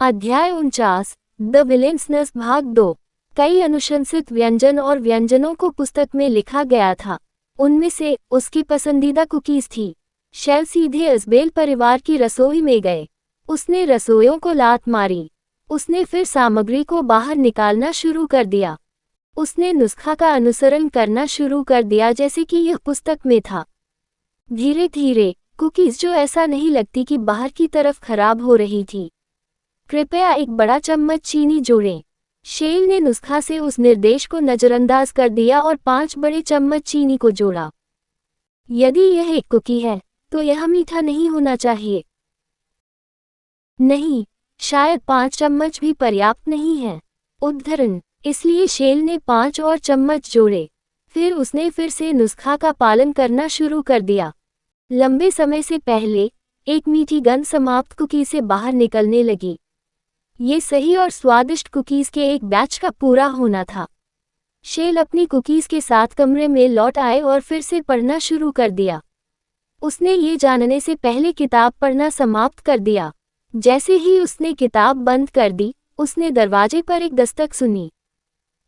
अध्याय 49 द विलेंसनस भाग 2। कई अनुशंसित व्यंजन और व्यंजनों को पुस्तक में लिखा गया था। उनमें से उसकी पसंदीदा कुकीज थी। शेल सीधे इज़बेल परिवार की रसोई में गए। उसने रसोइयों को लात मारी। उसने फिर सामग्री को बाहर निकालना शुरू कर दिया। उसने नुस्खा का अनुसरण करना शुरू कर दिया जैसे कि यह पुस्तक में था। धीरे धीरे कुकीज जो ऐसा नहीं लगती कि बाहर की तरफ खराब हो रही थी। कृपया एक बड़ा चम्मच चीनी जोड़ें। शेल ने नुस्खा से उस निर्देश को नज़रअंदाज कर दिया और 5 बड़े चम्मच चीनी को जोड़ा। यदि यह एक कुकी है तो यह मीठा नहीं होना चाहिए। नहीं, शायद 5 चम्मच भी पर्याप्त नहीं है। उद्धरण। इसलिए शेल ने 5 और चम्मच जोड़े। फिर उसने फिर से नुस्खा का पालन करना शुरू कर दिया। लंबे समय से पहले एक मीठी गंध समाप्त कुकी से बाहर निकलने लगी। ये सही और स्वादिष्ट कुकीज़ के एक बैच का पूरा होना था। शेल अपनी कुकीज़ के साथ कमरे में लौट आए और फिर से पढ़ना शुरू कर दिया। उसने ये जानने से पहले किताब पढ़ना समाप्त कर दिया। जैसे ही उसने किताब बंद कर दी, उसने दरवाजे पर एक दस्तक सुनी।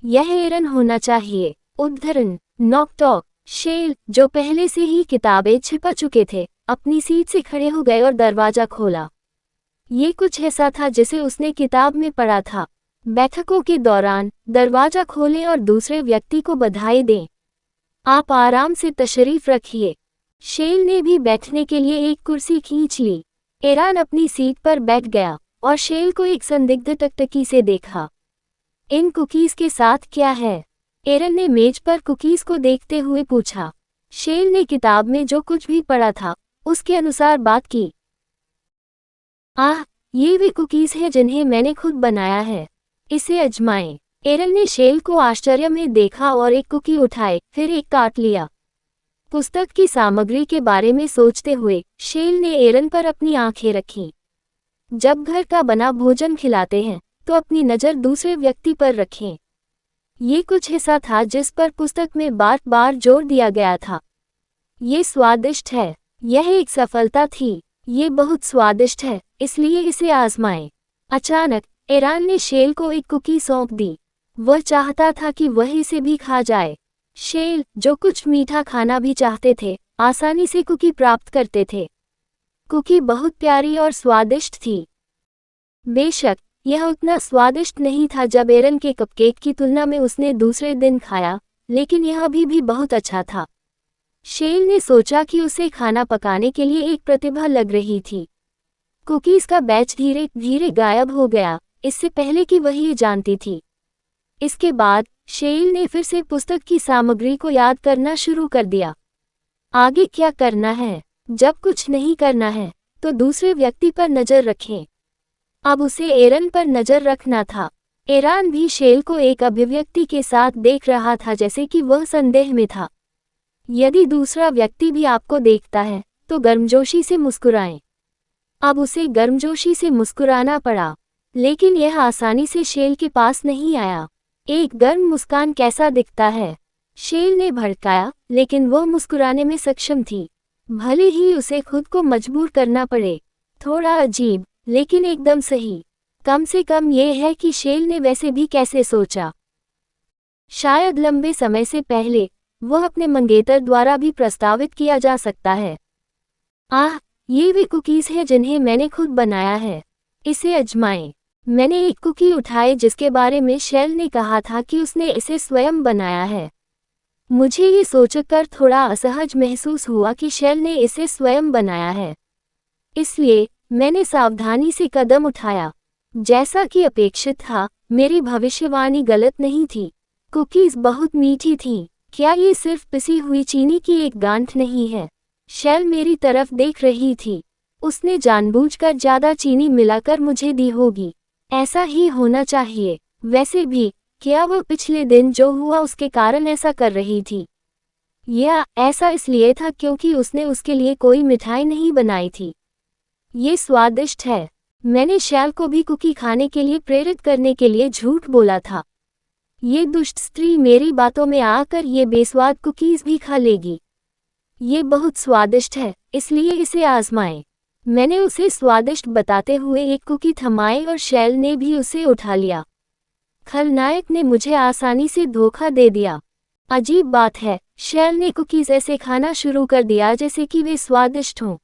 यह एरन होना चाहिए। उद्धरण। Knock talk. शेल, जो पहले से ही किताबें छिपा चुके थे, अपनी सीट से खड़े हो गए और दरवाजा खोला। ये कुछ ऐसा था जिसे उसने किताब में पढ़ा था। बैठकों के दौरान दरवाजा खोलें और दूसरे व्यक्ति को बधाई दें। आप आराम से तशरीफ रखिए। शेल ने भी बैठने के लिए एक कुर्सी खींच ली। एरान अपनी सीट पर बैठ गया और शेल को एक संदिग्ध टकटकी से देखा। इन कुकीज के साथ क्या है? एरन ने मेज पर कुकीज को देखते हुए पूछा। शेल ने किताब में जो कुछ भी पढ़ा था उसके अनुसार बात की। आह, ये वे कुकीज हैं जिन्हें मैंने खुद बनाया है। इसे अजमाएं। एरन ने शेल को आश्चर्य में देखा और एक कुकी उठाए, फिर एक काट लिया। पुस्तक की सामग्री के बारे में सोचते हुए शेल ने एरन पर अपनी आंखें रखीं। जब घर का बना भोजन खिलाते हैं तो अपनी नज़र दूसरे व्यक्ति पर रखें। ये कुछ हिस्सा था जिस पर पुस्तक में बार बार जोर दिया गया था। ये स्वादिष्ट है। यह एक सफलता थी। ये बहुत स्वादिष्ट है, इसलिए इसे आजमाएं। अचानक एरान ने शेल को एक कुकी सौंप दी। वह चाहता था कि वह इसे भी खा जाए। शेल, जो कुछ मीठा खाना भी चाहते थे, आसानी से कुकी प्राप्त करते थे। कुकी बहुत प्यारी और स्वादिष्ट थी। बेशक यह उतना स्वादिष्ट नहीं था जब एरन के कपकेक की तुलना में उसने दूसरे दिन खाया, लेकिन यह अभी भी बहुत अच्छा था। शेल ने सोचा कि उसे खाना पकाने के लिए एक प्रतिभा लग रही थी। कुकीज़ का बैच धीरे धीरे गायब हो गया, इससे पहले कि वह ये जानती थी। इसके बाद शेल ने फिर से पुस्तक की सामग्री को याद करना शुरू कर दिया। आगे क्या करना है? जब कुछ नहीं करना है तो दूसरे व्यक्ति पर नज़र रखें। अब उसे एरन पर नज़र रखना था। एरान भी शेल को एक अभिव्यक्ति के साथ देख रहा था जैसे कि वह संदेह में था। यदि दूसरा व्यक्ति भी आपको देखता है तो गर्मजोशी से मुस्कुराएं। अब उसे गर्मजोशी से मुस्कुराना पड़ा, लेकिन यह आसानी से शेल के पास नहीं आया। एक गर्म मुस्कान कैसा दिखता है? शेल ने भड़काया, लेकिन वह मुस्कुराने में सक्षम थी, भले ही उसे खुद को मजबूर करना पड़े। थोड़ा अजीब, लेकिन एकदम सही। कम से कम यह है कि शेल ने वैसे भी कैसे सोचा। शायद लंबे समय से पहले वह अपने मंगेतर द्वारा भी प्रस्तावित किया जा सकता है। आह, ये वे कुकीज़ हैं जिन्हें मैंने खुद बनाया है। इसे अजमाएं। मैंने एक कुकी उठाई जिसके बारे में शेल ने कहा था कि उसने इसे स्वयं बनाया है। मुझे ये सोचकर थोड़ा असहज महसूस हुआ कि शेल ने इसे स्वयं बनाया है, इसलिए मैंने सावधानी से कदम उठाया। जैसा कि अपेक्षित था, मेरी भविष्यवाणी गलत नहीं थी। कुकीज़ बहुत मीठी थीं। क्या ये सिर्फ पिसी हुई चीनी की एक गांठ नहीं है? शेल मेरी तरफ देख रही थी। उसने जानबूझकर ज़्यादा चीनी मिलाकर मुझे दी होगी। ऐसा ही होना चाहिए। वैसे भी, क्या वह पिछले दिन जो हुआ उसके कारण ऐसा कर रही थी? या ऐसा इसलिए था क्योंकि उसने उसके लिए कोई मिठाई नहीं बनाई थी? ये स्वादिष्ट है। मैंने शेल को भी कुकी खाने के लिए प्रेरित करने के लिए झूठ बोला था। ये दुष्ट स्त्री मेरी बातों में आकर ये बेस्वाद कुकीज़ भी खा लेगी। ये बहुत स्वादिष्ट है, इसलिए इसे आजमाएं। मैंने उसे स्वादिष्ट बताते हुए एक कुकी थमाई और शैल ने भी उसे उठा लिया। खलनायक ने मुझे आसानी से धोखा दे दिया। अजीब बात है, शैल ने कुकीज ऐसे खाना शुरू कर दिया जैसे कि वे स्वादिष्ट हों।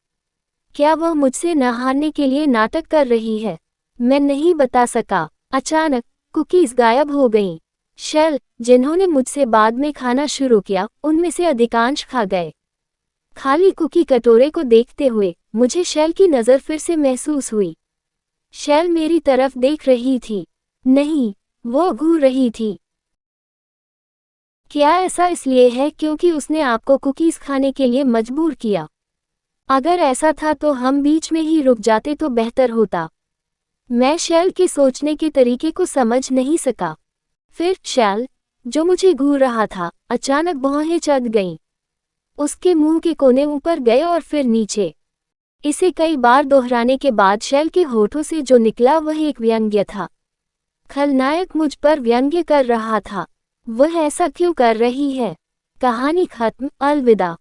क्या वह मुझसे न हारने के लिए नाटक कर रही है? मैं नहीं बता सका। अचानक कुकीज गायब हो गईं। शैल, जिन्होंने मुझसे बाद में खाना शुरू किया, उनमें से अधिकांश खा गए। खाली कुकी कटोरे को देखते हुए मुझे शैल की नज़र फिर से महसूस हुई। शैल मेरी तरफ देख रही थी। नहीं, वो घूर रही थी। क्या ऐसा इसलिए है क्योंकि उसने आपको कुकीज खाने के लिए मजबूर किया? अगर ऐसा था तो हम बीच में ही रुक जाते तो बेहतर होता। मैं शैल के सोचने के तरीके को समझ नहीं सका। फिर शैल, जो मुझे घूर रहा था, अचानक भौहें चढ़ गईं। उसके मुंह के कोने ऊपर गए और फिर नीचे। इसे कई बार दोहराने के बाद शैल के होठों से जो निकला वह एक व्यंग्य था। खलनायक मुझ पर व्यंग्य कर रहा था। वह ऐसा क्यों कर रही है? कहानी खत्म। अलविदा।